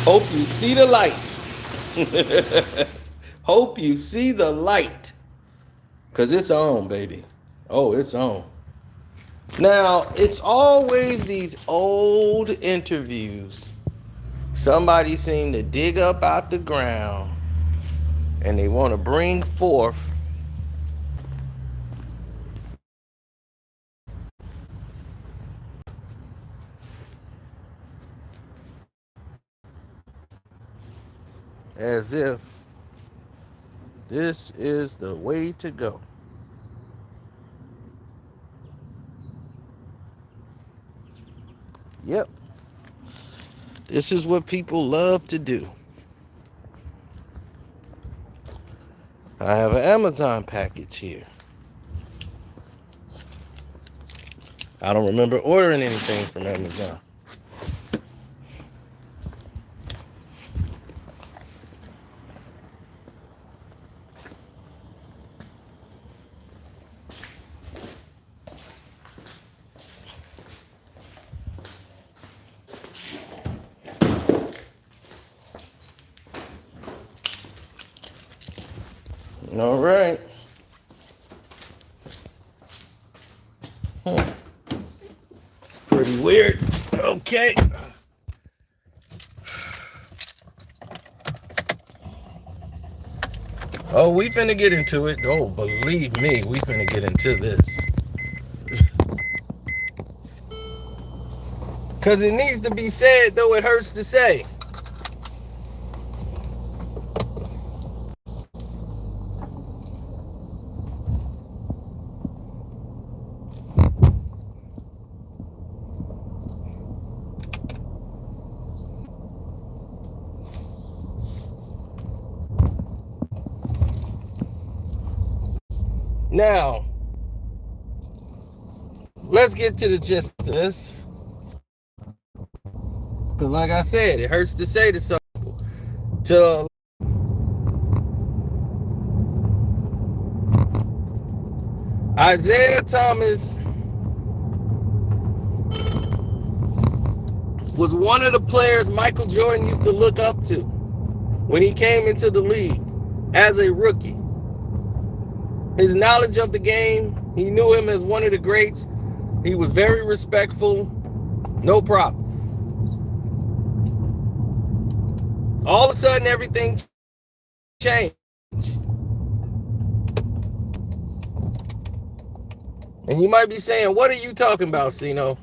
Hope you see the light. Hope you see the light. Because it's on, baby. Oh, it's on. Now, it's always these old interviews. Somebody seemed to dig up out the ground and they want to bring forth as if this is the way to go. Yep. This is what people love to do. I have an Amazon package here. I don't remember ordering anything from Amazon. All right. It's pretty weird. Okay. Oh, we finna get into it. Oh, believe me, we finna get into this. Because it needs to be said, though it hurts to say. Now, let's get to the gist of this. Because like I said, it hurts to say to some people. Isiah Thomas was one of the players Michael Jordan used to look up to when he came into the league as a rookie. His knowledge of the game, he knew him as one of the greats. He was very respectful, no problem. All of a sudden, everything changed. And you might be saying, what are you talking about, Sino?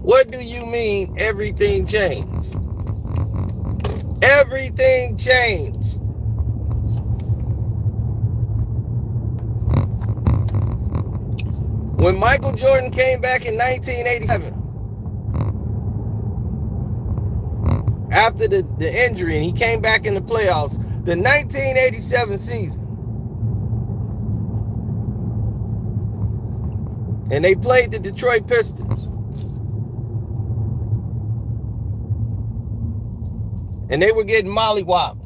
What do you mean everything changed? Everything changed. When Michael Jordan came back in 1987, after the injury, and he came back in the playoffs, the 1987 season, and they played the Detroit Pistons. And they were getting mollywopped.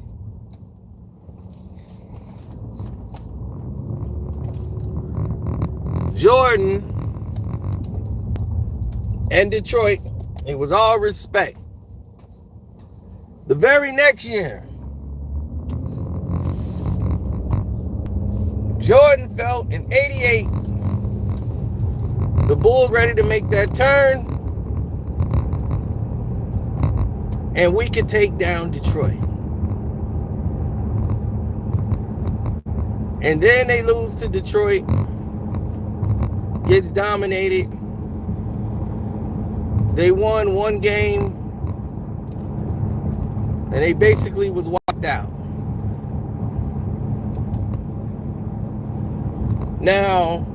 Jordan and Detroit, it was all respect. The very next year, Jordan felt in '88 the Bulls ready to make that turn, and we could take down Detroit. And then they lose to Detroit, gets dominated. They won one game, and they basically was wiped out. Now,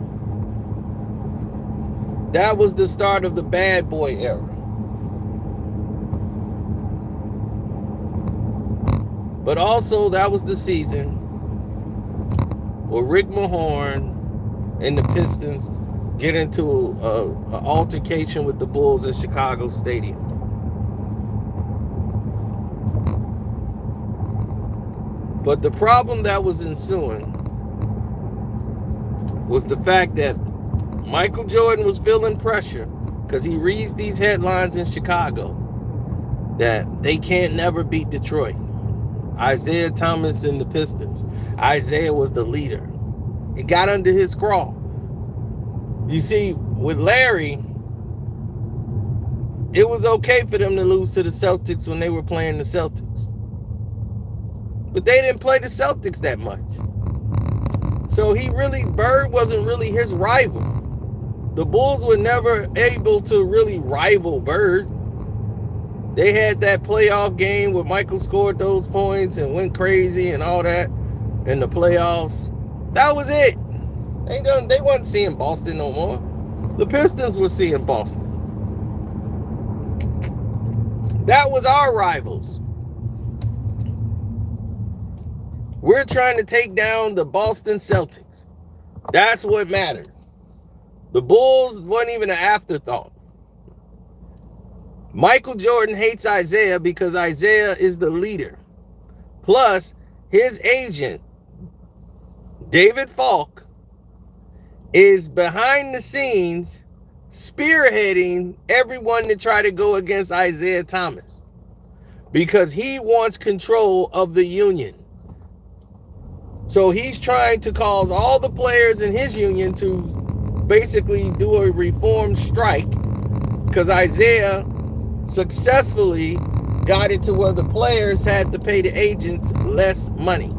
that was the start of the bad boy era. But also, that was the season where Rick Mahorn and the Pistons get into an altercation with the Bulls at Chicago Stadium. But the problem that was ensuing was the fact that Michael Jordan was feeling pressure because he reads these headlines in Chicago. that they can't never beat Detroit. Isiah Thomas and the Pistons. Isiah was the leader. It got under his crawl. You see, with Larry, it was okay for them to lose to the Celtics when they were playing the Celtics. But they didn't play the Celtics that much. So Bird wasn't really his rival. The Bulls were never able to really rival Bird. They had that playoff game where Michael scored those points and went crazy and all that in the playoffs. That was it. They wasn't seeing Boston no more. The Pistons were seeing Boston. That was our rivals. We're trying to take down the Boston Celtics. That's what mattered. The Bulls wasn't even an afterthought. Michael Jordan hates Isiah because Isiah is the leader. Plus, his agent, David Falk, is behind the scenes spearheading everyone to try to go against Isiah Thomas because he wants control of the union. So he's trying to cause all the players in his union to basically do a reform strike because Isiah successfully got it to where the players had to pay the agents less money.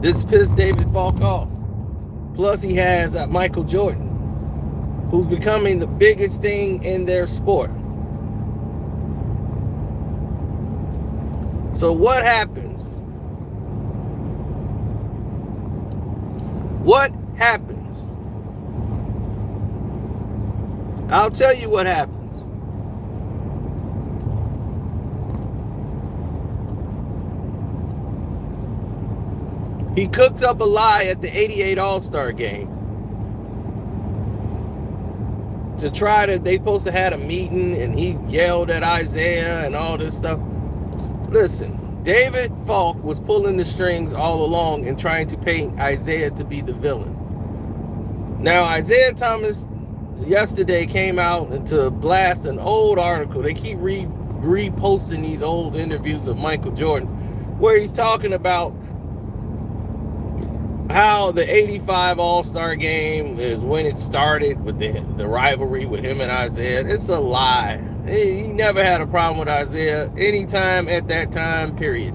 This pissed David Falk off. Plus he has Michael Jordan, who's becoming the biggest thing in their sport. So what happens? What happens? I'll tell you what happens. He cooked up a lie at the 88 All-Star game to try to, they supposed to have a meeting and he yelled at Isiah and all this stuff. Listen, David Falk was pulling the strings all along and trying to paint Isiah to be the villain. Now, Isiah Thomas yesterday came out to blast an old article. They keep reposting these old interviews of Michael Jordan where he's talking about how the 85 All-Star game is when it started with the rivalry with him and Isiah. It's a lie. He never had a problem with Isiah anytime at that time, period.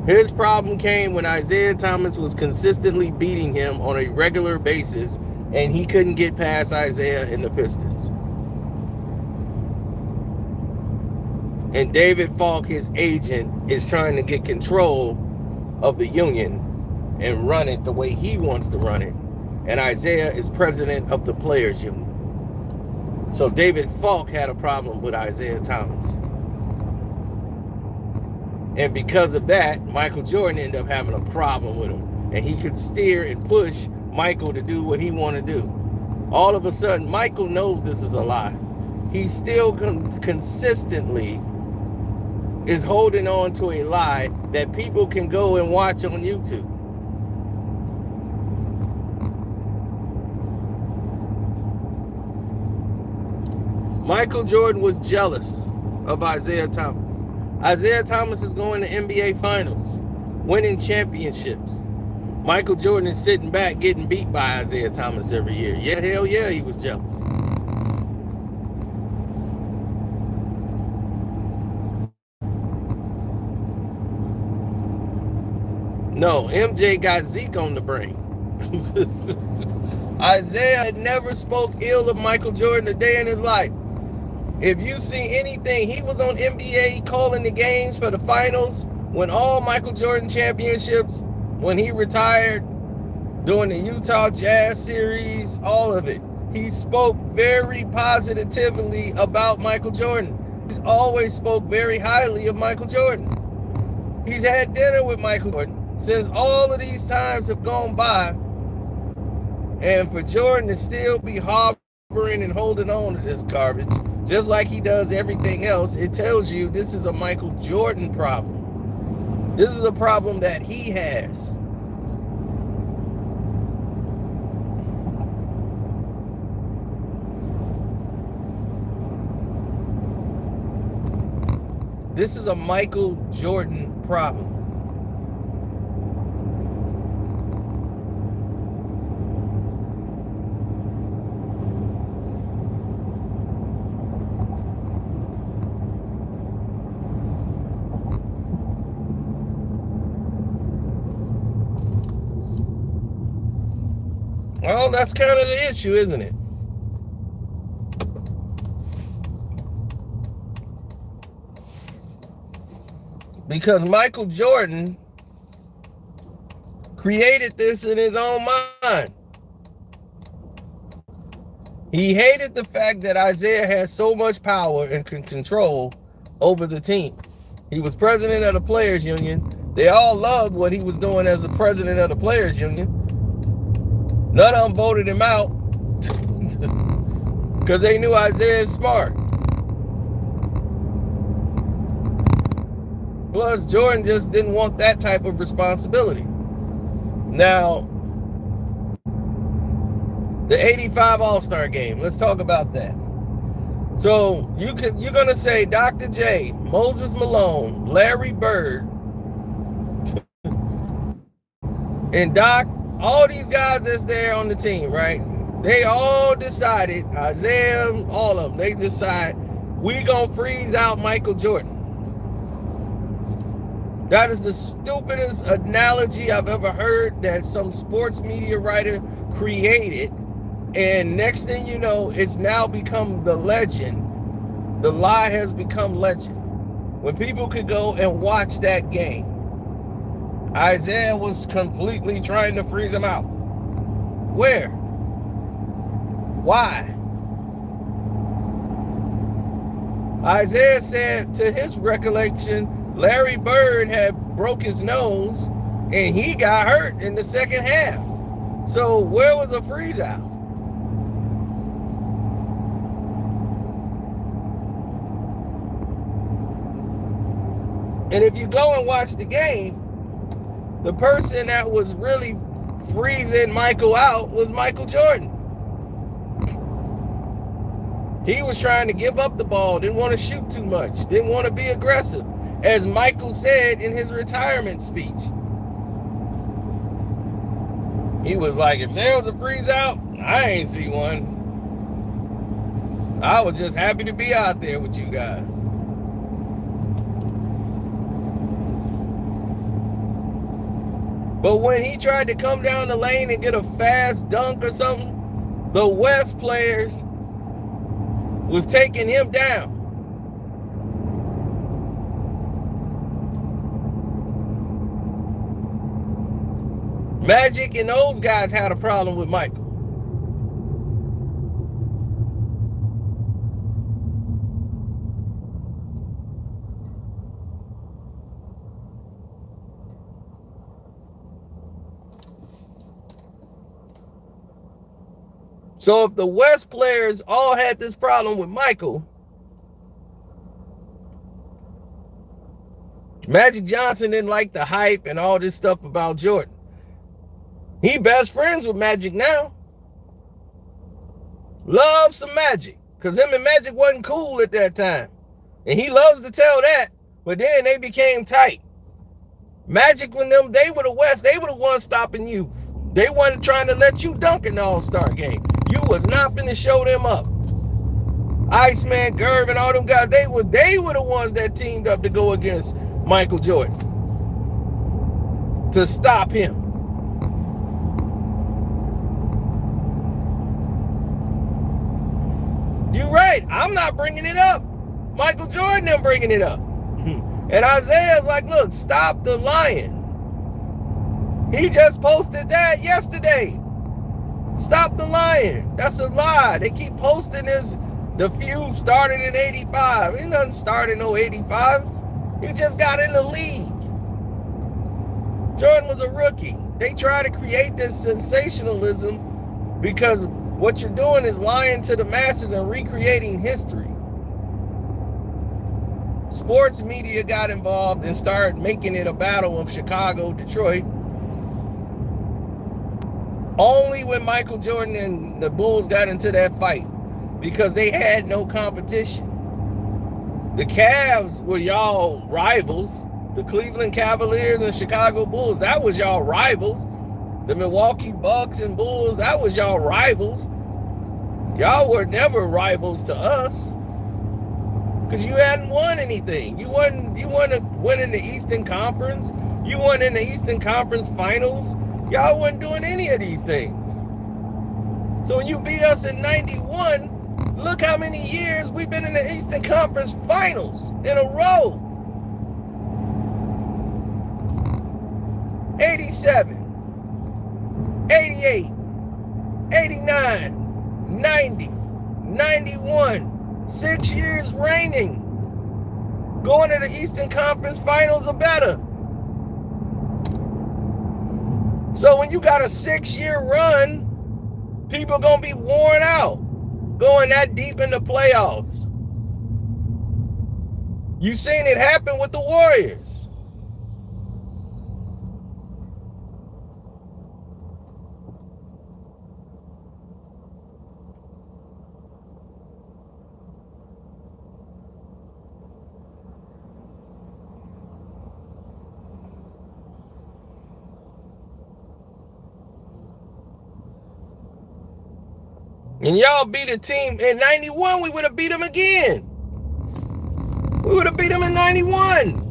His problem came when Isiah Thomas was consistently beating him on a regular basis and he couldn't get past Isiah and the Pistons. And David Falk, his agent, is trying to get control of the union and run it the way he wants to run it. And Isiah is president of the Players Union. So David Falk had a problem with Isiah Thomas. And because of that, Michael Jordan ended up having a problem with him. And he could steer and push Michael to do what he wanted to do. All of a sudden, Michael knows this is a lie. He still consistently is holding on to a lie that people can go and watch on YouTube. Michael Jordan was jealous of Isiah Thomas. Isiah Thomas is going to NBA Finals, winning championships. Michael Jordan is sitting back getting beat by Isiah Thomas every year. Yeah, hell yeah, he was jealous. No, MJ got Zeke on the brain. Isiah had never spoke ill of Michael Jordan a day in his life. If you see anything, he was on NBA calling the games for the finals when all Michael Jordan championships, when he retired, during the Utah Jazz series, all of it. He spoke very positively about Michael Jordan. He's always spoke very highly of Michael Jordan. He's had dinner with Michael Jordan since all of these times have gone by. And for Jordan to still be harboring and holding on to this garbage, just like he does everything else, it tells you this is a Michael Jordan problem. This is a problem that he has. This is a Michael Jordan problem. Well, that's kind of the issue, isn't it? Because Michael Jordan created this in his own mind. He hated the fact that Isiah had so much power and control over the team. He was president of the Players Union. They all loved what he was doing as the president of the Players Union. None of them voted him out because they knew Isiah is smart. Plus, Jordan just didn't want that type of responsibility. Now, the 85 All-Star game, let's talk about that. So you're going to say Dr. J, Moses Malone, Larry Bird, and Doc, all these guys that's there on the team, right? They all decided, Isiah, all of them, they decide, we going to freeze out Michael Jordan. That is the stupidest analogy I've ever heard that some sports media writer created. And next thing you know, it's now become the legend. The lie has become legend. When people could go and watch that game, Isiah was completely trying to freeze him out. Where? Why? Isiah said, to his recollection, Larry Bird had broke his nose and he got hurt in the second half. So where was a freeze out? And if you go and watch the game, the person that was really freezing Michael out was Michael Jordan. He was trying to give up the ball, didn't want to shoot too much, didn't want to be aggressive, as Michael said in his retirement speech. He was like, if there was a freeze out, I ain't see one. I was just happy to be out there with you guys. But when he tried to come down the lane and get a fast dunk or something, the West players was taking him down. Magic and those guys had a problem with Michael. So if the West players all had this problem with Michael, Magic Johnson didn't like the hype and all this stuff about Jordan. He best friends with Magic now. Loves some Magic, because him and Magic wasn't cool at that time. And he loves to tell that, but then they became tight. Magic, when they were the West, they were the ones stopping you. They wasn't trying to let you dunk in the All-Star game. You was not finna show them up. Iceman, Gerv, and all them guys, they were the ones that teamed up to go against Michael Jordan to stop him. You're right. I'm not bringing it up. Michael Jordan ain't bringing it up. And Isiah's like, look, stop the lying. He just posted that yesterday. Stop the lying. That's a lie. They keep posting this. The feud started in 85. It doesn't start in no 85. He just got in the league. Jordan was a rookie. They try to create this sensationalism because what you're doing is lying to the masses and recreating history. Sports media got involved and started making it a battle of Chicago, Detroit. Only when Michael Jordan and the Bulls got into that fight, because they had no competition. The Cavs were y'all rivals. The Cleveland Cavaliers and Chicago Bulls, that was y'all rivals. The Milwaukee Bucks and Bulls, that was y'all rivals. Y'all were never rivals to us because you hadn't won anything. You won in the Eastern Conference. You won in the Eastern Conference Finals. Y'all wasn't doing any of these things. So when you beat us in 91, look how many years we've been in the Eastern Conference Finals in a row. 87, 88, 89, 90, 91, 6 years reigning, going to the Eastern Conference Finals or better. So when you got a 6-year run, people gonna be worn out going that deep in the playoffs. You seen it happen with the Warriors. And y'all beat a team in 91, we would have beat them again. We would have beat them in 91.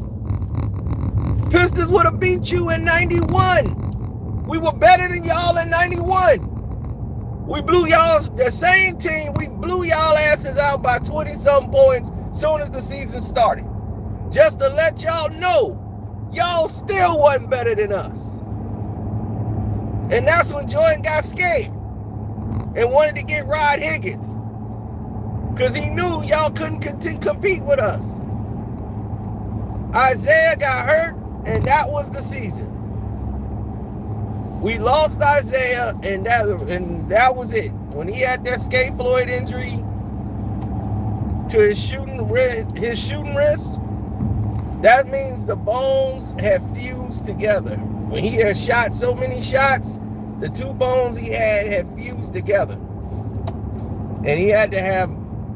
Pistons would have beat you in 91. We were better than y'all in 91. We blew y'all, the same team, we blew y'all asses out by 20-something points soon as the season started. Just to let y'all know, y'all still wasn't better than us. And that's when Jordan got scared and wanted to get Rod Higgins because he knew y'all couldn't compete with us. Isiah got hurt, and that was the season. We lost Isiah, and that was it. When he had that Skate Floyd injury to his shooting wrist, that means the bones have fused together. When he had shot so many shots, the two bones he had fused together. And he had to have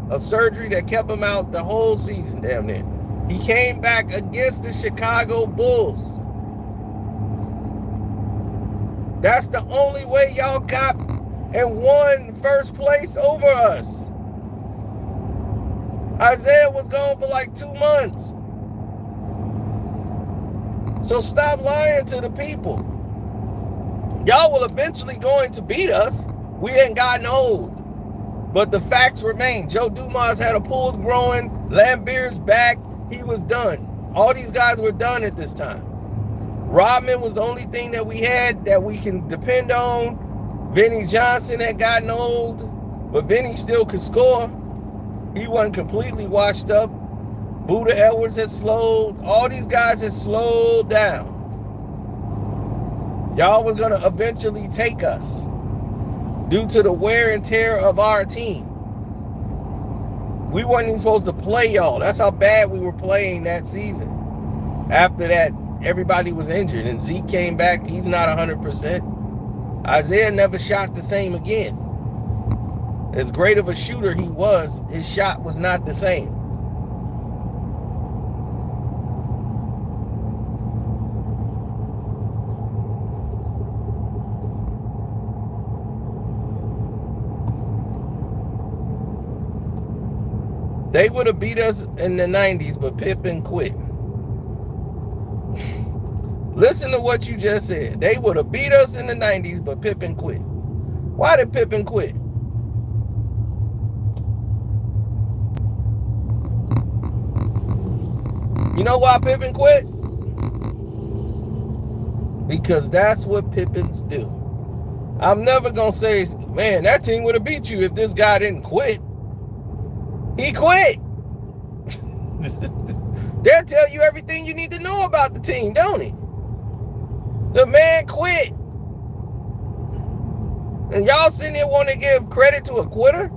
a surgery that kept him out the whole season damn near. He came back against the Chicago Bulls. That's the only way y'all got and won first place over us. Isiah was gone for like 2 months. So stop lying to the people. Y'all will eventually going to beat us. We ain't gotten old. But the facts remain. Joe Dumas had a pulled groin. Lambert's back. He was done. All these guys were done at this time. Rodman was the only thing that we had that we can depend on. Vinnie Johnson had gotten old, but Vinnie still could score. He wasn't completely washed up. Buda Edwards had slowed. All these guys had slowed down. Y'all was going to eventually take us due to the wear and tear of our team. We weren't even supposed to play y'all. That's how bad we were playing that season. After that, everybody was injured, and Zeke came back. He's not 100%. Isiah never shot the same again. As great of a shooter he was, his shot was not the same. They would have beat us in the 90s, but Pippen quit. Listen to what you just said. They would have beat us in the 90s, but Pippen quit. Why did Pippen quit? You know why Pippen quit? Because that's what Pippins do. I'm never going to say, man, that team would have beat you if this guy didn't quit. He quit. They'll tell you everything you need to know about the team, don't he? The man quit. And y'all sitting there want to give credit to a quitter?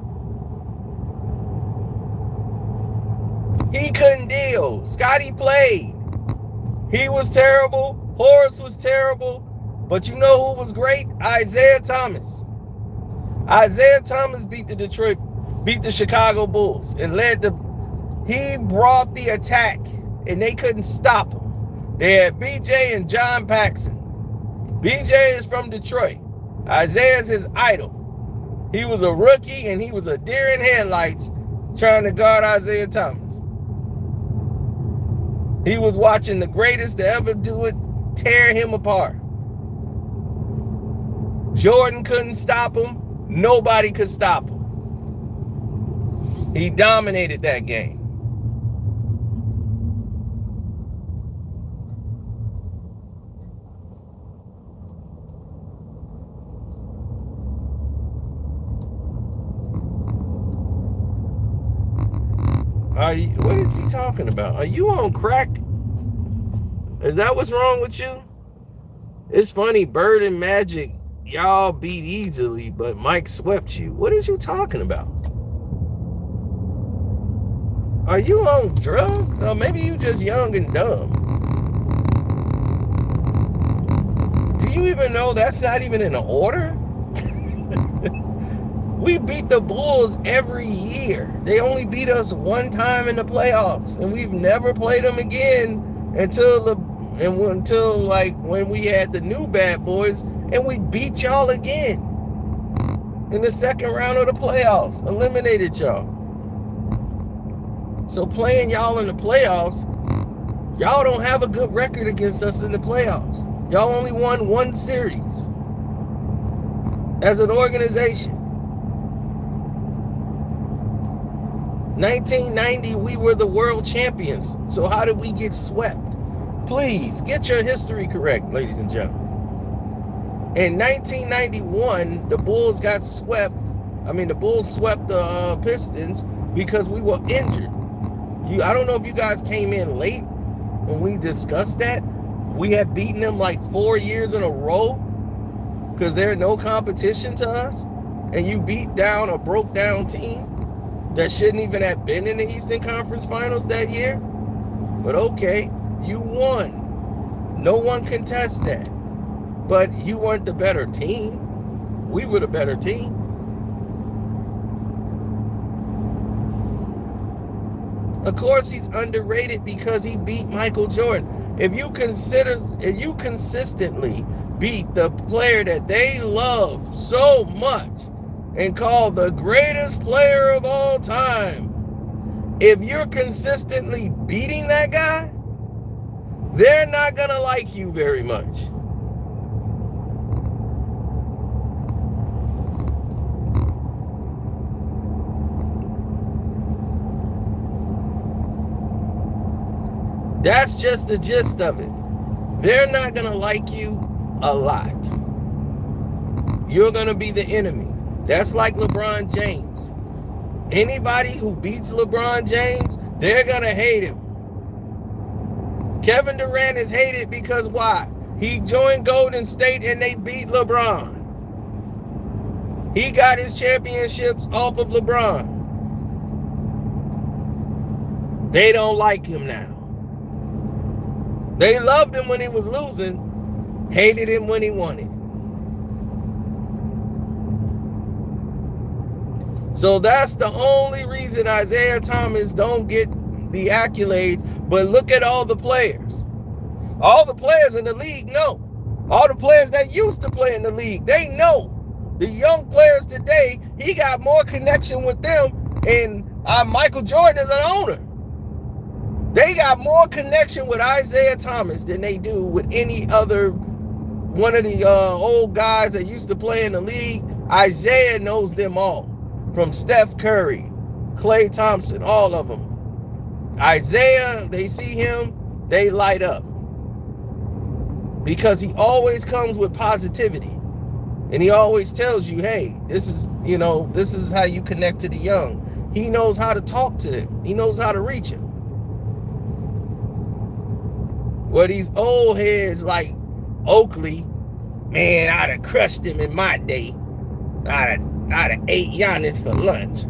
He couldn't deal. Scotty played. He was terrible. Horace was terrible. But you know who was great? Isiah Thomas. Isiah Thomas beat the Chicago Bulls and led the He brought the attack, and they couldn't stop him. They had BJ and John Paxson. BJ is from Detroit. Isiah's his idol. He was a rookie, and he was a deer in headlights trying to guard Isiah Thomas. He was watching the greatest to ever do it tear him apart. Jordan couldn't stop him. Nobody could stop him. He dominated that game. What is he talking about? Are you on crack? Is that what's wrong with you? It's funny, Bird and Magic, y'all beat easily, but Mike swept you. What is you talking about? Are you on drugs? Or maybe you just young and dumb. Do you even know that's not even in order? We beat the Bulls every year. They only beat us one time in the playoffs, and we've never played them again until like when we had the new bad boys, and we beat y'all again in the second round of the playoffs. Eliminated y'all. So playing y'all in the playoffs, y'all don't have a good record against us in the playoffs. Y'all only won one series as an organization. 1990, we were the world champions. So how did we get swept? Please, get your history correct, ladies and gentlemen. In 1991, the Bulls got swept. The Bulls swept the Pistons because we were injured. I don't know if you guys came in late when we discussed that. We had beaten them like 4 years in a row because they're no competition to us. And you beat down a broke down team that shouldn't even have been in the Eastern Conference Finals that year. But okay, you won. No one contests that. But you weren't the better team. We were the better team. Of course, he's underrated because he beat Michael Jordan. If you consistently beat the player that they love so much and call the greatest player of all time, if you're consistently beating that guy, they're not gonna like you very much. That's just the gist of it. They're not gonna like you a lot. You're gonna be the enemy. That's like LeBron James. Anybody who beats LeBron James, they're gonna hate him. Kevin Durant is hated because why? He joined Golden State and they beat LeBron. He got his championships off of LeBron. They don't like him now. They loved him when he was losing, hated him when he won it. So that's the only reason Isiah Thomas don't get the accolades. But look at all the players. All the players in the league know. All the players that used to play in the league, they know. The young players today, he got more connection with them. And Michael Jordan is an owner. They got more connection with Isiah Thomas than they do with any other one of the old guys that used to play in the league. Isiah knows them all. From Steph Curry, Klay Thompson, all of them. Isiah, they see him, they light up. Because he always comes with positivity. And he always tells you, hey, this is how you connect to the young. He knows how to talk to them. He knows how to reach them. Well, these old heads like Oakley, man, I'd have crushed him in my day. I'd have ate Giannis for lunch.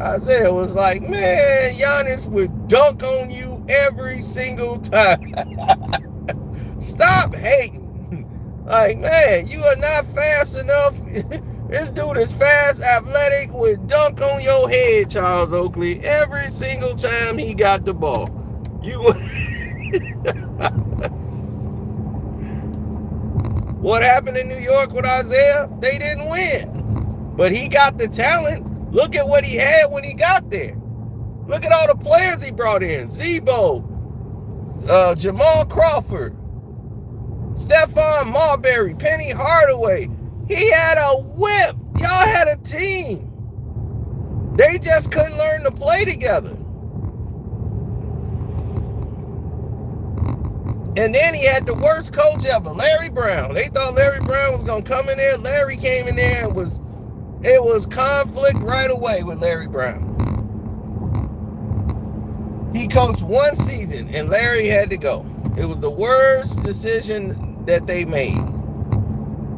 Isiah was like, man, Giannis would dunk on you every single time. Stop hating. Like, man, you are not fast enough. This dude is fast, athletic, would dunk on your head, Charles Oakley, every single time he got the ball. What happened in New York with Isiah? They didn't win. But he got the talent. Look at what he had when he got there. Look at all the players he brought in. Zebo, Jamal Crawford, Stephon Marbury, Penny Hardaway. He had a whip. Y'all had a team. They just couldn't learn to play together. And then he had the worst coach ever, Larry Brown. They thought Larry Brown was going to come in there. Larry came in there and it was conflict right away with Larry Brown. He coached one season and Larry had to go. It was the worst decision that they made.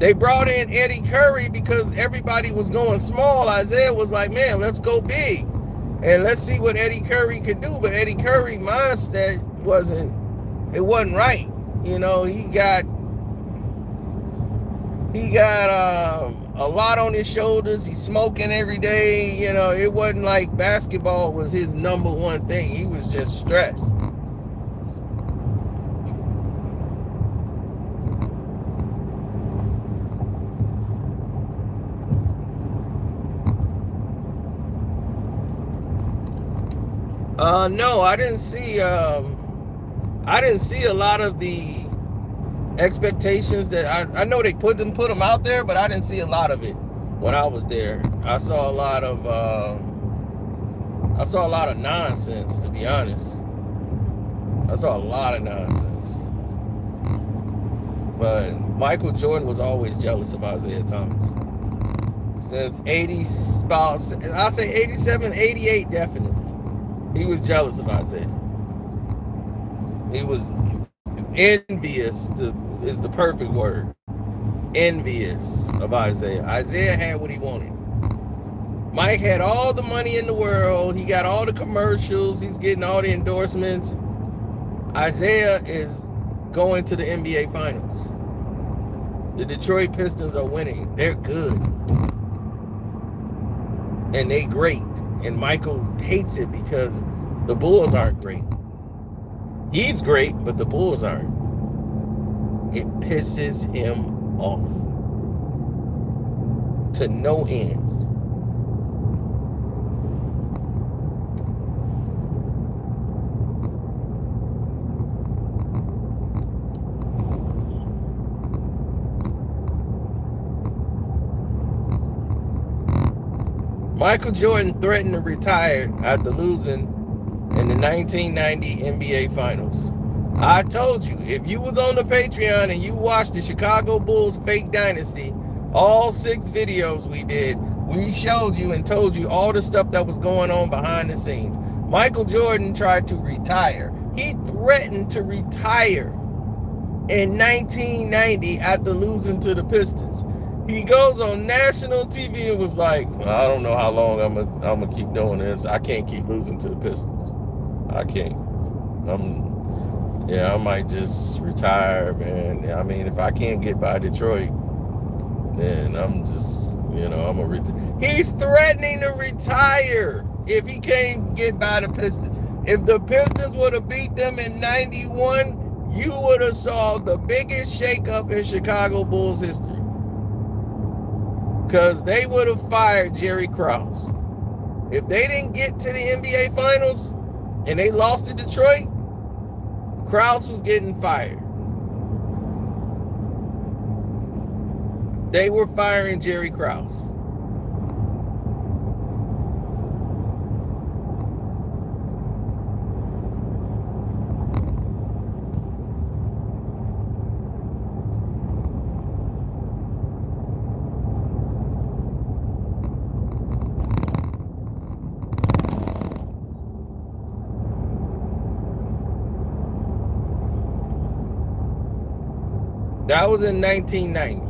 They brought in Eddie Curry because everybody was going small. Isiah was like, man, let's go big. And let's see what Eddie Curry could do. But Eddie Curry's mindset wasn't right. You know, he got a lot on his shoulders. He's smoking every day. You know, it wasn't like basketball was his number one thing. He was just stressed. No, I didn't see a lot of the expectations that I know they put them out there, but I didn't see a lot of it when I was there. I saw a lot of nonsense, to be honest. I saw a lot of nonsense. But Michael Jordan was always jealous of Isiah Thomas. Since 87, 88 definitely. He was jealous of Isiah. He was envious, is the perfect word. Envious of Isiah. Isiah had what he wanted. Mike had all the money in the world. He got all the commercials. He's getting all the endorsements. Isiah is going to the NBA Finals. The Detroit Pistons are winning. They're good. And they great. And Michael hates it because the Bulls aren't great. He's great, but the Bulls aren't. It pisses him off to no ends. Michael Jordan threatened to retire after losing in the 1990 NBA Finals. I told you, if you was on the Patreon and you watched the Chicago Bulls fake dynasty, all 6 videos we did, we showed you and told you all the stuff that was going on behind the scenes. Michael Jordan tried to retire. He threatened to retire in 1990 after losing to the Pistons. He goes on national TV and was like, I don't know how long I'm gonna keep doing this. I can't keep losing to the Pistons. I can't. I might just retire, man. I mean, if I can't get by Detroit, then I'm just, I'm gonna retire. He's threatening to retire if he can't get by the Pistons. If the Pistons would have beat them in 91, you would have saw the biggest shakeup in Chicago Bulls history. Because they would have fired Jerry Krause. If they didn't get to the NBA Finals and they lost to Detroit, Krause was getting fired. They were firing Jerry Krause. That was in 1990.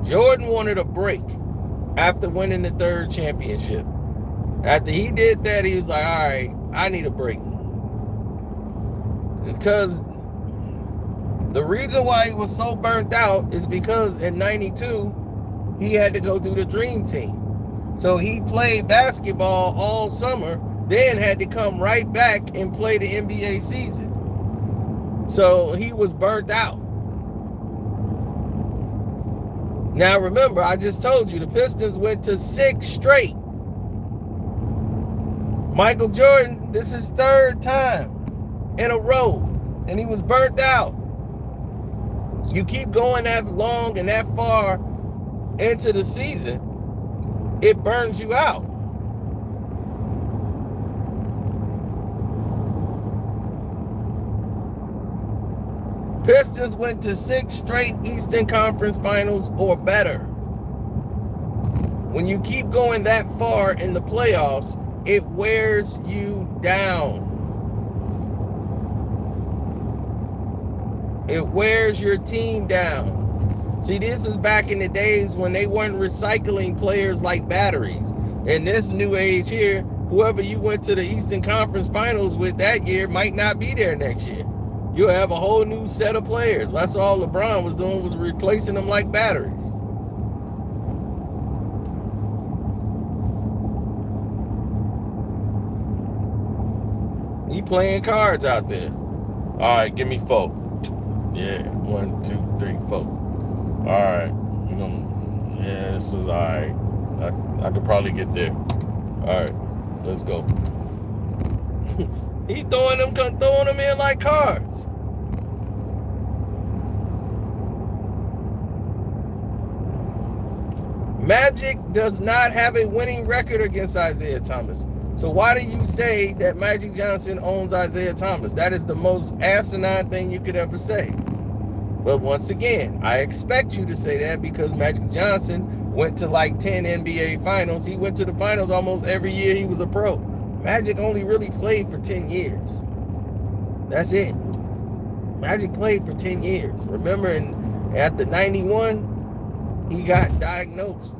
Jordan wanted a break after winning the 3rd championship. After he did that, he was like, all right, I need a break. Because The reason why he was so burnt out is because in 92, he had to go do the dream team. So he played basketball all summer, then had to come right back and play the NBA season. So he was burnt out. Now remember, I just told you the Pistons went to 6 straight. Michael Jordan, this is 3rd time in a row, and he was burnt out. You keep going that long and that far into the season, it burns you out. Pistons went to 6 straight Eastern Conference Finals or better. When you keep going that far in the playoffs, it wears you down. It wears your team down. See, this is back in the days when they weren't recycling players like batteries. In this new age here, whoever you went to the Eastern Conference Finals with that year might not be there next year. You'll have a whole new set of players. That's all LeBron was doing, was replacing them like batteries. He playing cards out there. All right, give me 4. Yeah, 1, 2, 3, 4. All right, yeah, this is all right. I could probably get there. All right, let's go. He throwing them in like cards. Magic does not have a winning record against Isiah Thomas. So why do you say that Magic Johnson owns Isiah Thomas? That is the most asinine thing you could ever say. But once again, I expect you to say that because Magic Johnson went to like 10 NBA finals. He went to the finals almost every year he was a pro. Magic only really played for 10 years. That's it. Magic played for 10 years. Remember, at the 91, he got diagnosed.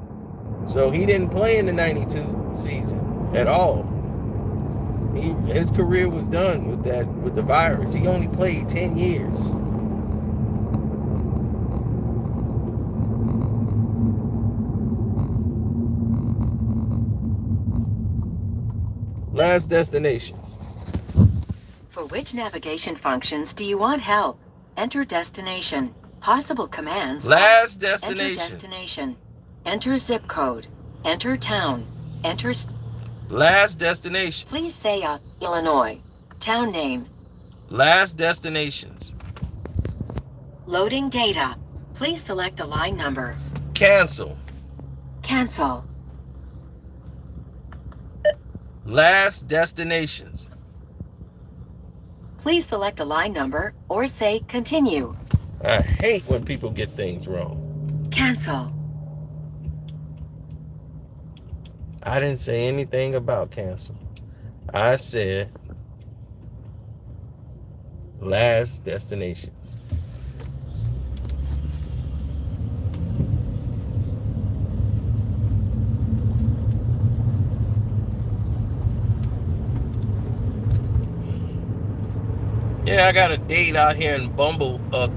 So he didn't play in the 92 season at all. His career was done with the virus. He only played 10 years. Last destinations. For which navigation functions do you want help? Enter destination. Possible commands. Last destination. Enter destination. Enter zip code. Enter town. Enter. Last destination. Please say Illinois. Town name. Last destinations. Loading data. Please select a line number. Cancel. Cancel. Last destinations. Please select a line number or say continue. I hate when people get things wrong. Cancel. I didn't say anything about cancel. I said last destinations. Yeah, I got a date out here in Bumblefuck.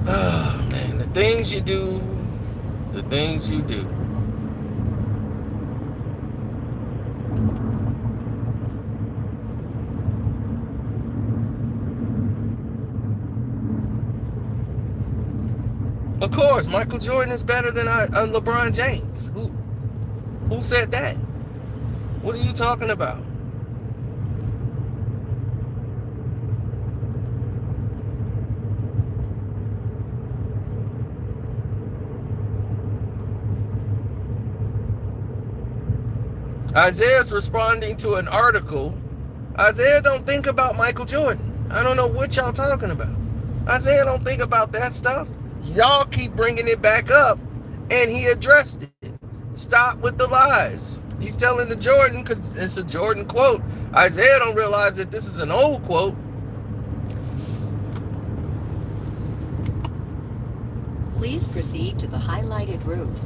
Oh, man, the things you do. The things you do. Of course, Michael Jordan is better than LeBron James. Who said that? What are you talking about? Isaiah's responding to an article. Isaiah don't think about Michael Jordan. I don't know what y'all talking about. Isaiah don't think about that stuff. Y'all keep bringing it back up, and he addressed it. Stop with the lies. He's telling the Jordan, because it's a Jordan quote. Isaiah don't realize that this is an old quote. Please proceed to the highlighted route.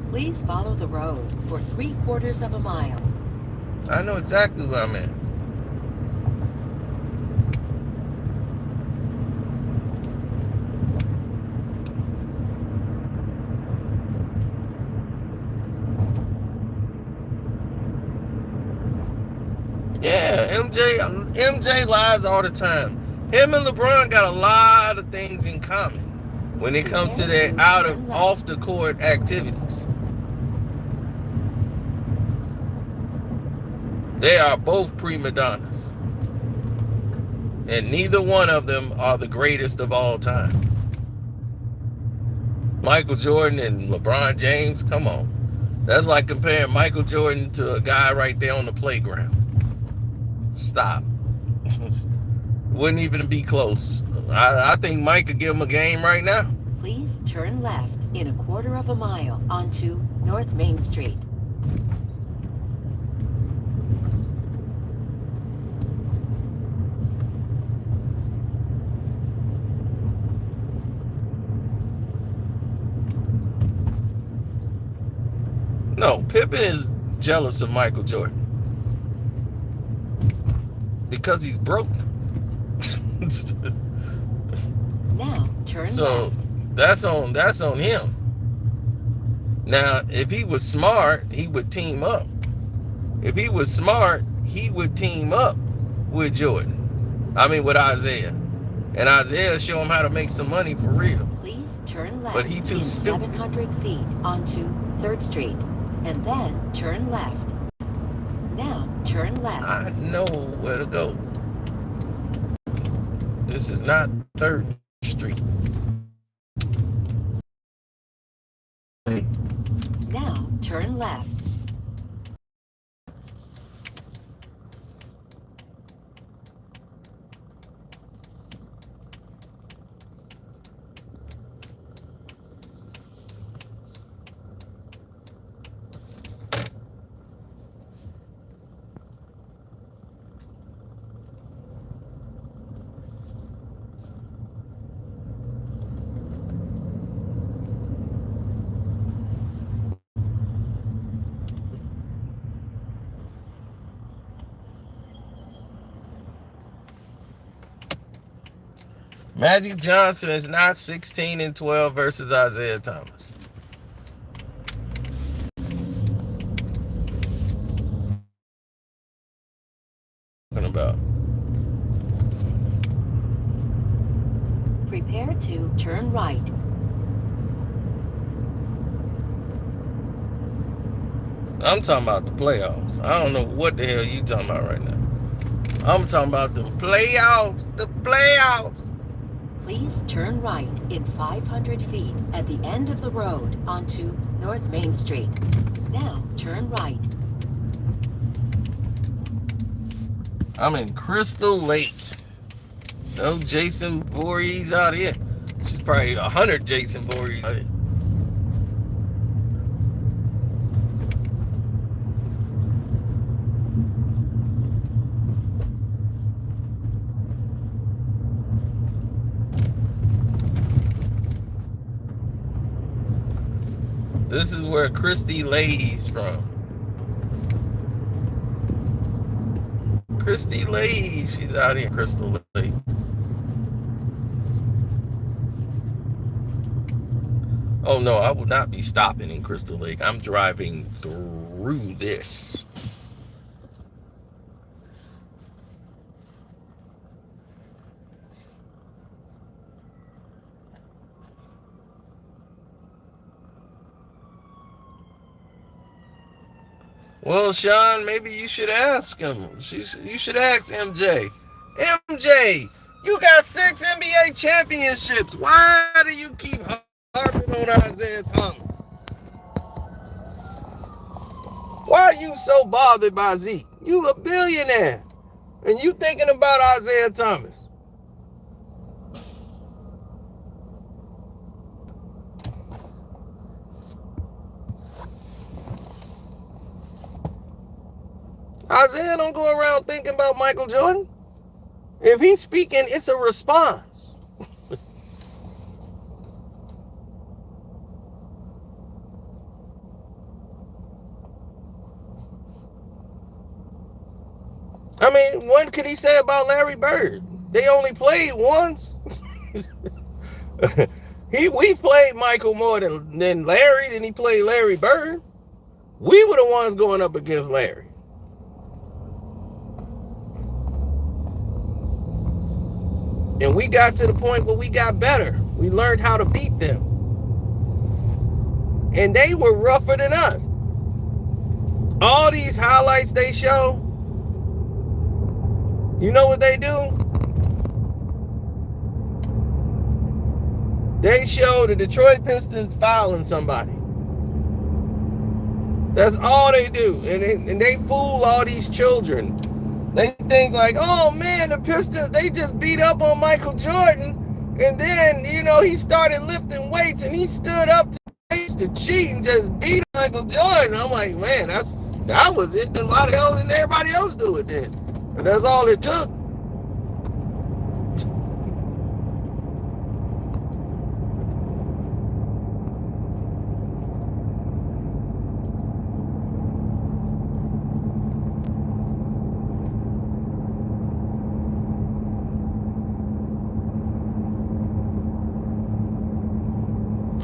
Please follow the road for 3/4 of a mile. I know exactly where I'm at. Yeah, MJ lies all the time. Him and LeBron got a lot of things in common when it comes to their off the court activities. They are both prima donnas. And neither one of them are the greatest of all time. Michael Jordan and LeBron James, come on. That's like comparing Michael Jordan to a guy right there on the playground. Stop. Wouldn't even be close. I think Mike could give him a game right now. Please turn left in a quarter of a mile onto North Main Street. No, Pippen is jealous of Michael Jordan because he's broke. Now turn so left. that's on him. Now, if he was smart, he would team up. If he was smart, he would team up with Jordan. I mean, with Isiah. And Isiah show him how to make some money for real. Please turn left. But he too stupid. 700 feet onto 3rd Street, and then turn left. Now turn left. I know where to go. This is not 3rd Street. Now turn left. Magic Johnson is not 16-12 versus Isiah Thomas. Talking about. Prepare to turn right. I'm talking about the playoffs. I don't know what the hell you talking about right now. I'm talking about the playoffs. The playoffs. Please turn right in 500 feet at the end of the road onto North Main Street. Now turn right. I'm in Crystal Lake. No Jason Voorhees out here. She's probably 100 Jason Voorhees out here. This is where Christy lays from. Christy lays. She's out here in Crystal Lake. Oh no, I will not be stopping in Crystal Lake. I'm driving through this. Well, Sean, maybe you should ask him. You should ask MJ. MJ, you got 6 NBA championships. Why do you keep harping on Isiah Thomas? Why are you so bothered by Zeke? You a billionaire, and you thinking about Isiah Thomas. Isiah don't go around thinking about Michael Jordan. If he's speaking, it's a response. I mean, what could he say about Larry Bird? They only played once. We played Michael more than Larry, than he played Larry Bird. We were the ones going up against Larry. And we got to the point where we got better. We learned how to beat them. And they were rougher than us. All these highlights they show, you know what they do? They show the Detroit Pistons fouling somebody. That's all they do. And they fool all these children. They think like, oh man, the Pistons, they just beat up on Michael Jordan. And then, he started lifting weights and he stood up to cheat and just beat Michael Jordan. I'm like, man, that was it. Then why the hell didn't everybody else do it then? And that's all it took.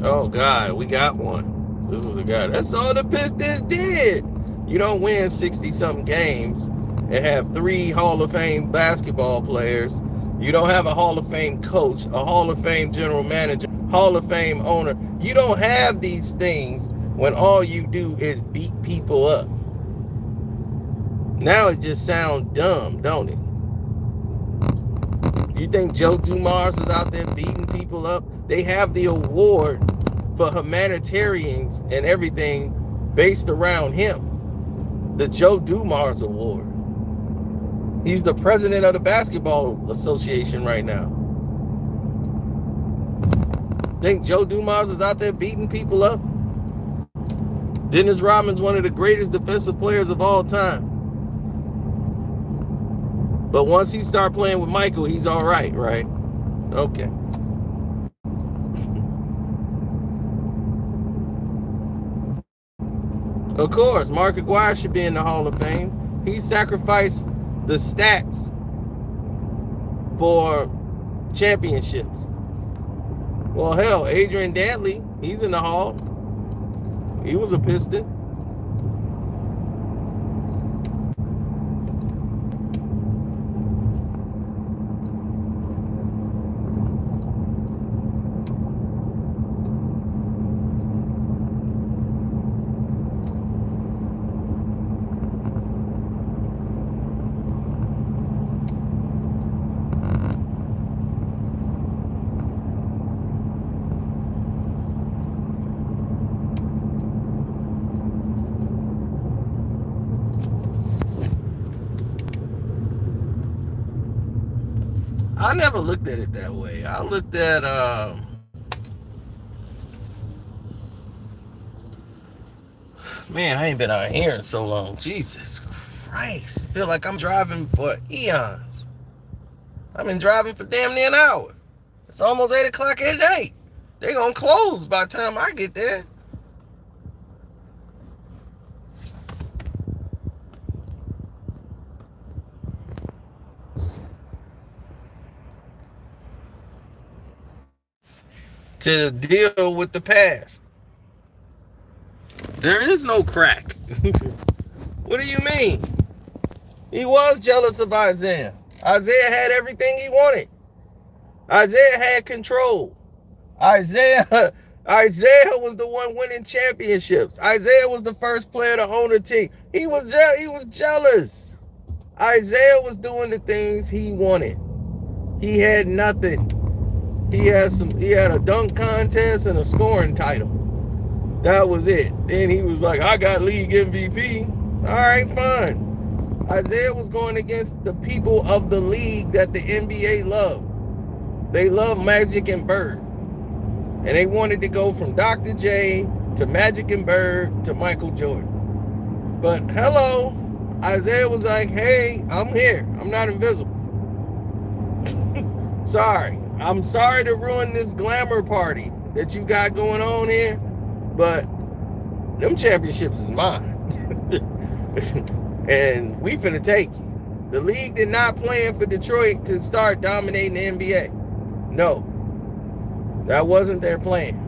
Oh, God, we got one. This was a guy. That's all the Pistons did. You don't win 60-something games and have 3 Hall of Fame basketball players. You don't have a Hall of Fame coach, a Hall of Fame general manager, Hall of Fame owner. You don't have these things when all you do is beat people up. Now it just sounds dumb, don't it? You think Joe Dumars is out there beating people up? They have the award for humanitarians and everything based around him. The Joe Dumars Award. He's the president of the Basketball Association right now. Think Joe Dumars is out there beating people up? Dennis Rodman's one of the greatest defensive players of all time. But once he starts playing with Michael, he's all right? Okay. Of course, Mark Aguirre should be in the Hall of Fame. He sacrificed the stats for championships. Well, hell, Adrian Dantley, he's in the Hall. He was a Piston. I never looked at it that way. I looked at, man, I ain't been out here in so long. Jesus Christ. I feel like I'm driving for eons. I've been driving for damn near an hour. It's almost 8 o'clock at night. They're going to close by the time I get there. To deal with the past. There is no crack. What do you mean? He was jealous of Isiah. Isiah had everything he wanted. Isiah had control. Isiah was the one winning championships. Isiah was the first player to own a team. He was jealous. Isiah was doing the things he wanted. He had nothing. He had a dunk contest and a scoring title. That was it. Then he was like, I got league MVP. All right, fine. Isiah was going against the people of the league that the NBA loved. They love Magic and Bird. And they wanted to go from Dr. J to Magic and Bird to Michael Jordan. But hello, Isiah was like, hey, I'm here. I'm not invisible. Sorry. I'm sorry to ruin this glamour party that you got going on here, but them championships is mine. And we finna take you. The league did not plan for Detroit to start dominating the NBA. No. That wasn't their plan.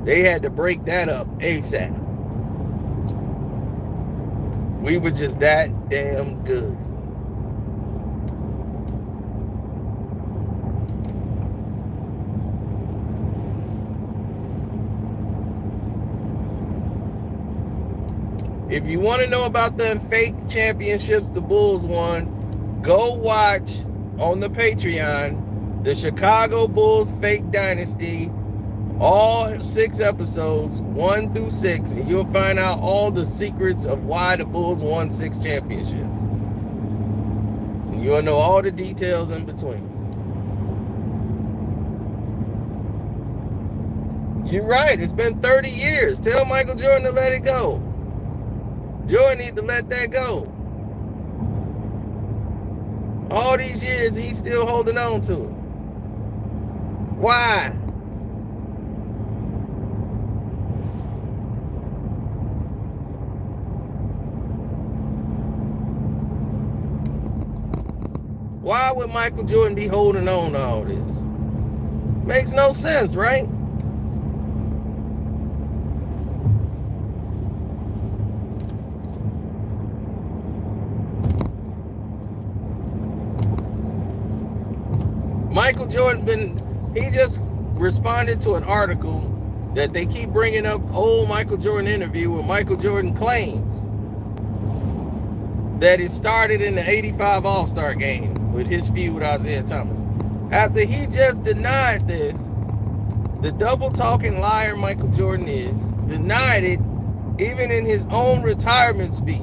They had to break that up ASAP. We were just that damn good. If you want to know about the fake championships the Bulls won, go watch on the Patreon the Chicago Bulls Fake Dynasty, all 6 episodes, 1 through 6, and you'll find out all the secrets of why the Bulls won 6 championships. And you'll know all the details in between. You're right, it's been 30 years. Tell Michael Jordan to let it go. Jordan need to let that go. All these years, he's still holding on to it. Why? Why would Michael Jordan be holding on to all this? Makes no sense, right? Michael Jordan he just responded to an article that they keep bringing up, old Michael Jordan interview, where Michael Jordan claims that it started in the 85 All-Star game with his feud with Isiah Thomas. After he just denied this, the double-talking liar Michael Jordan is, denied it even in his own retirement speech.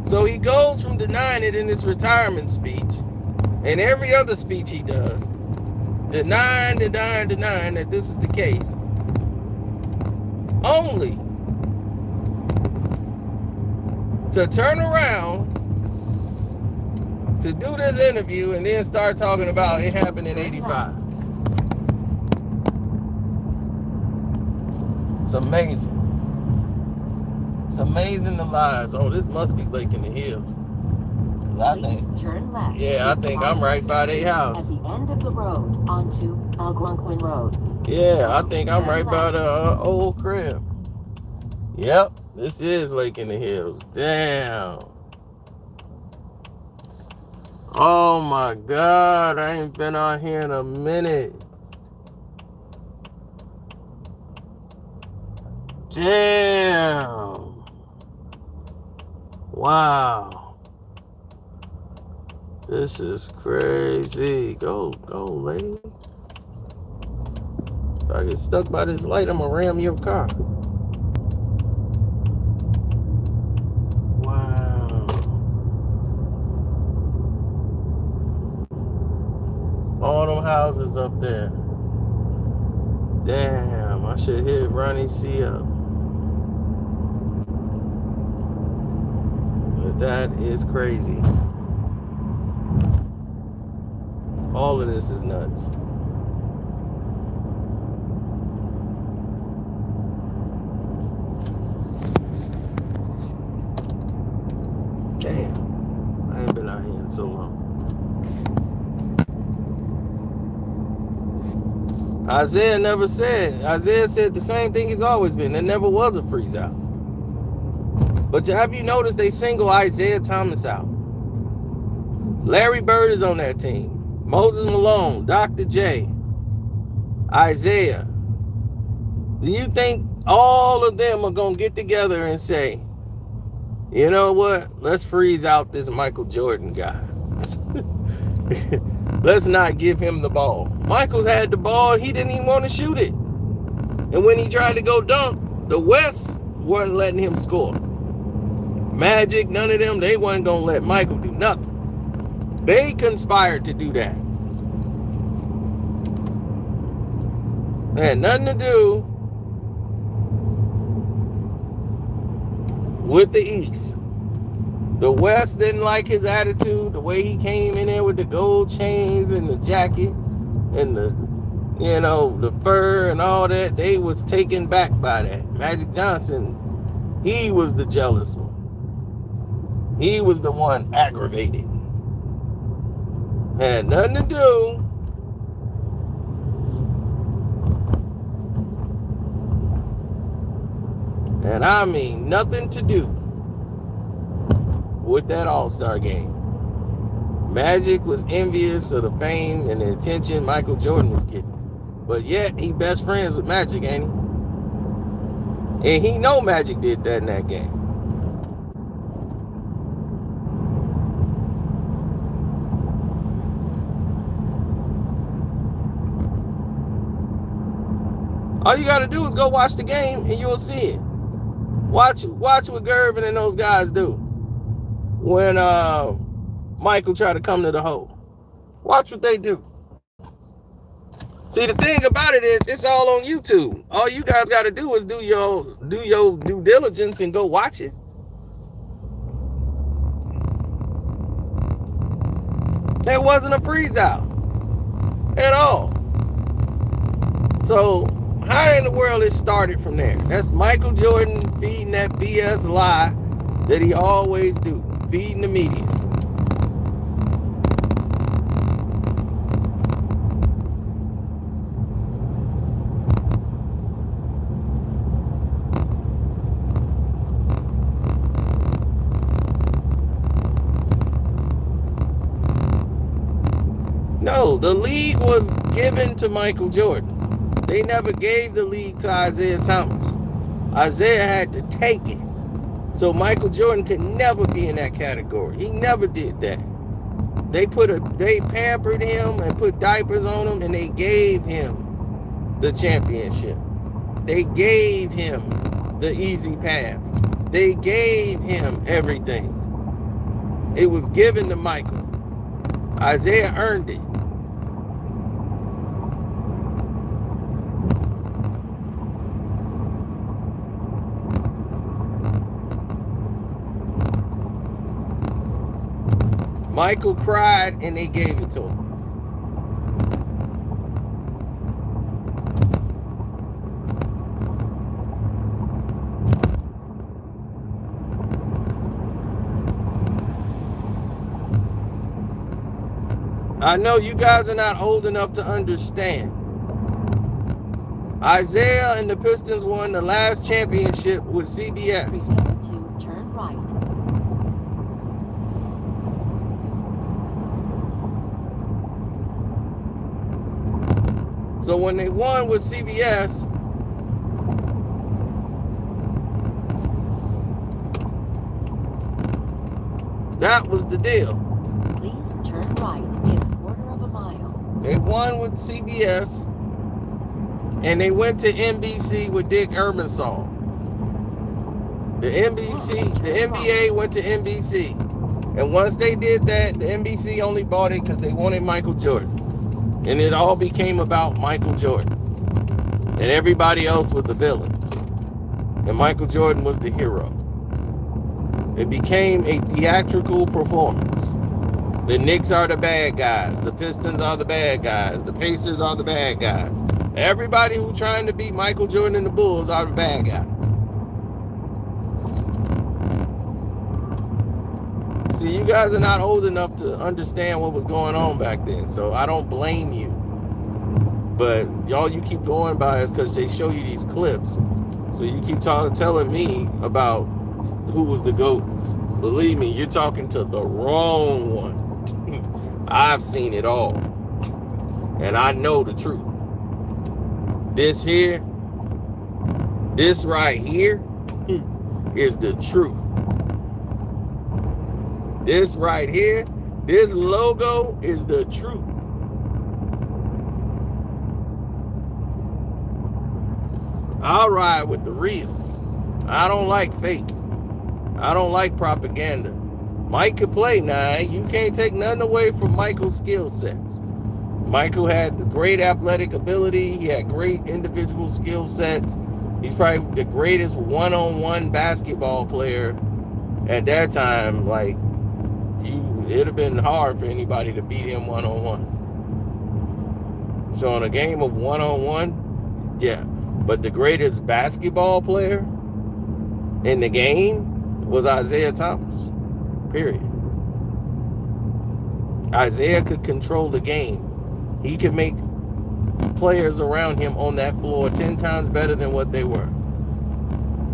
So he goes from denying it in his retirement speech and every other speech he does, denying that this is the case, only to turn around to do this interview and then start talking about it happened in 85. It's amazing. It's amazing the lies. Oh, this must be Lake in the Hills. I think, turn left. Yeah, I think I'm right by their house. At the end of the road onto Algonquin Road. Yeah, I think I'm right by the old crib. Yep, this is Lake in the Hills. Damn. Oh my God, I ain't been out here in a minute. Damn. Wow. This is crazy. Go, lady. If I get stuck by this light, I'm gonna ram your car. Wow. All them houses up there. Damn, I should hit Ronnie C up. But that is crazy. All of this is nuts. Damn, I ain't been out here in so long. Isiah said the same thing he's always been. There never was a freeze out. But have you noticed they single Isiah Thomas out? Larry Bird is on that team. Moses Malone, Dr. J, Isiah. Do you think all of them are going to get together and say, you know what? Let's freeze out this Michael Jordan guy. Let's not give him the ball. Michael's had the ball. He didn't even want to shoot it. And when he tried to go dunk, the West weren't letting him score. Magic, none of them, they wasn't going to let Michael do nothing. They conspired to do that. It had nothing to do with the East. The West didn't like his attitude, the way he came in there with the gold chains and the jacket and the, the fur and all that. They was taken back by that. Magic Johnson, he was the jealous one. He was the one aggravated. Had nothing to do and I mean nothing to do with that All-Star game. Magic was envious of the fame and the attention Michael Jordan was getting. But yet, he best friends with Magic, ain't he? And he know Magic did that in that game. All you got to do is go watch the game and you'll see it. Watch what Gervin and those guys do when Michael tried to come to the hole. Watch what they do. See, the thing about it is, it's all on YouTube. All you guys got to do is do your due diligence and go watch it. There wasn't a freeze out at all. So how in the world it started from there? That's Michael Jordan feeding that BS lie that he always do, feeding the media. No, the league was given to Michael Jordan. They never gave the league to Isiah Thomas. Isiah had to take it. So Michael Jordan could never be in that category. He never did that. They pampered him and put diapers on him, and they gave him the championship. They gave him the easy path. They gave him everything. It was given to Michael. Isiah earned it. Michael cried and they gave it to him. I know you guys are not old enough to understand. Isiah and the Pistons won the last championship with CBS. Prepare to turn right. So when they won with CBS, that was the deal. Please turn right in a quarter of a mile. They won with CBS, and they went to NBC with Dick Ebersol. The NBA went to NBC. And once they did that, the NBC only bought it because they wanted Michael Jordan. And it all became about Michael Jordan. And everybody else was the villains. And Michael Jordan was the hero. It became a theatrical performance. The Knicks are the bad guys. The Pistons are the bad guys. The Pacers are the bad guys. Everybody who's trying to beat Michael Jordan and the Bulls are the bad guys. See, you guys are not old enough to understand what was going on back then, so I don't blame you. But y'all, you keep going by is because they show you these clips. So you keep telling me about who was the GOAT. Believe me, you're talking to the wrong one. I've seen it all. And I know the truth. This right here is the truth. This right here, this logo is the truth. I'll ride with the real. I don't like fake. I don't like propaganda. Mike could play now. You can't take nothing away from Michael's skill sets. Michael had the great athletic ability. He had great individual skill sets. He's probably the greatest one-on-one basketball player at that time. Like, it'd have been hard for anybody to beat him one-on-one. So in a game of one-on-one, yeah. But the greatest basketball player in the game was Isiah Thomas. Period. Isiah could control the game. He could make players around him on that floor 10 times better than what they were.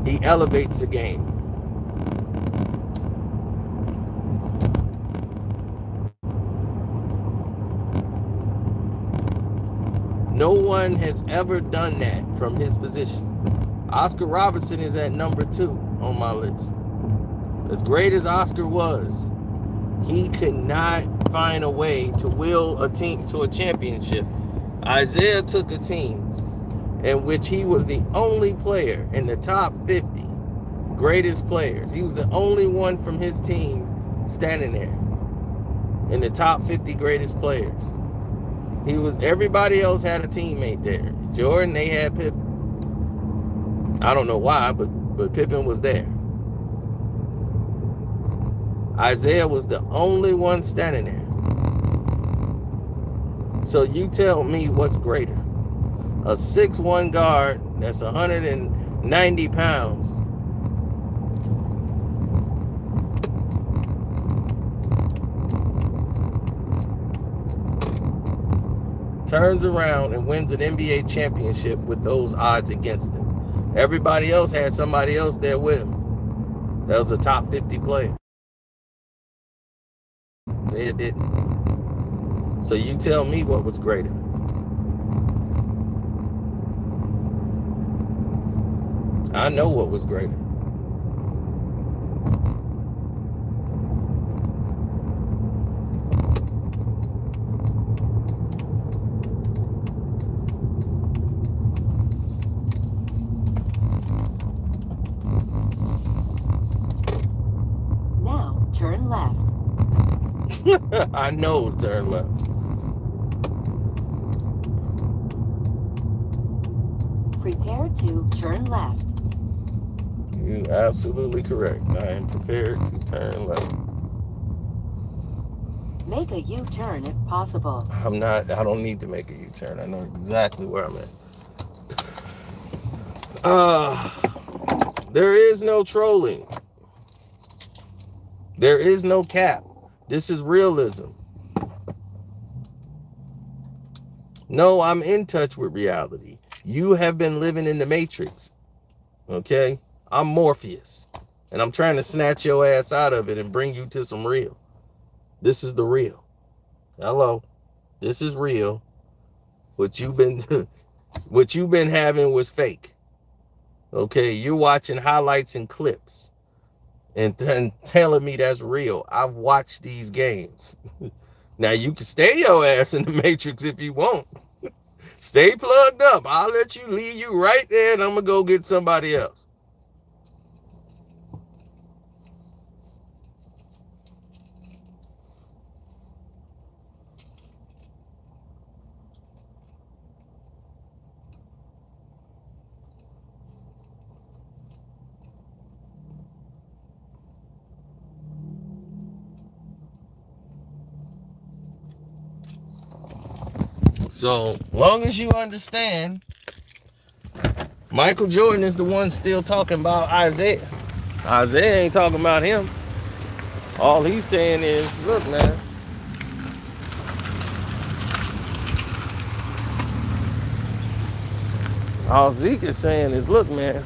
He elevates the game. No one has ever done that from his position. Oscar Robertson is at number 2 on my list. As great as Oscar was, he could not find a way to will a team to a championship. Isiah took a team in which he was the only player in the top 50 greatest players. He was the only one from his team standing there in the top 50 greatest players. Everybody else had a teammate there. Jordan, they had Pippen. I don't know why, but Pippen was there. Isiah was the only one standing there. So you tell me what's greater. A 6'1" guard that's 190 pounds turns around and wins an NBA championship with those odds against him. Everybody else had somebody else there with him. That was a top 50 player. They didn't. So you tell me what was greater. I know what was greater. Now turn left. I know, turn left. Prepare to turn left. You're absolutely correct. I am prepared to turn left. Make a U-turn if possible. I don't need to make a U-turn. I know exactly where I'm at. There is no trolling. There is no cap. This is realism. No, I'm in touch with reality. You have been living in the Matrix. Okay? I'm Morpheus. And I'm trying to snatch your ass out of it and bring you to some real. This is the real. Hello. This is real. What you've been having was fake. Okay? You're watching highlights and clips. And telling me that's real. I've watched these games. Now you can stay your ass in the Matrix if you want. Stay plugged up. I'll let you leave you right there and I'm going to go get somebody else. So, long as you understand, Michael Jordan is the one still talking about Isiah. Isiah ain't talking about him. All he's saying is, look, man. All Zeke is saying is, look, man.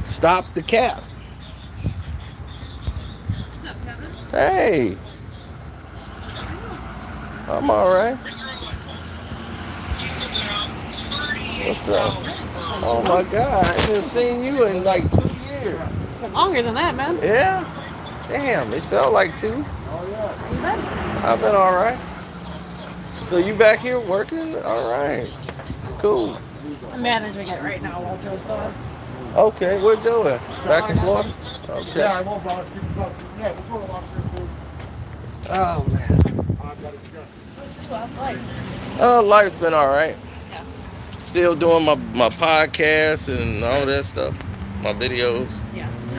Stop the cap. Hey, I'm all right. What's up? Oh my God, I haven't seen you in like 2 years. Longer than that, man. Yeah? Damn, it felt like 2. Oh yeah. I've been all right. So you back here working? All right. Cool. I'm managing it right now while Joe's gone. Okay, where's Joe at? Back in Florida? Okay. Yeah, I won't bother. Yeah, we'll go to Los Angeles. Oh man. Life. Life's been all right. Yes. Still doing my podcast and all that stuff. My videos. Yes.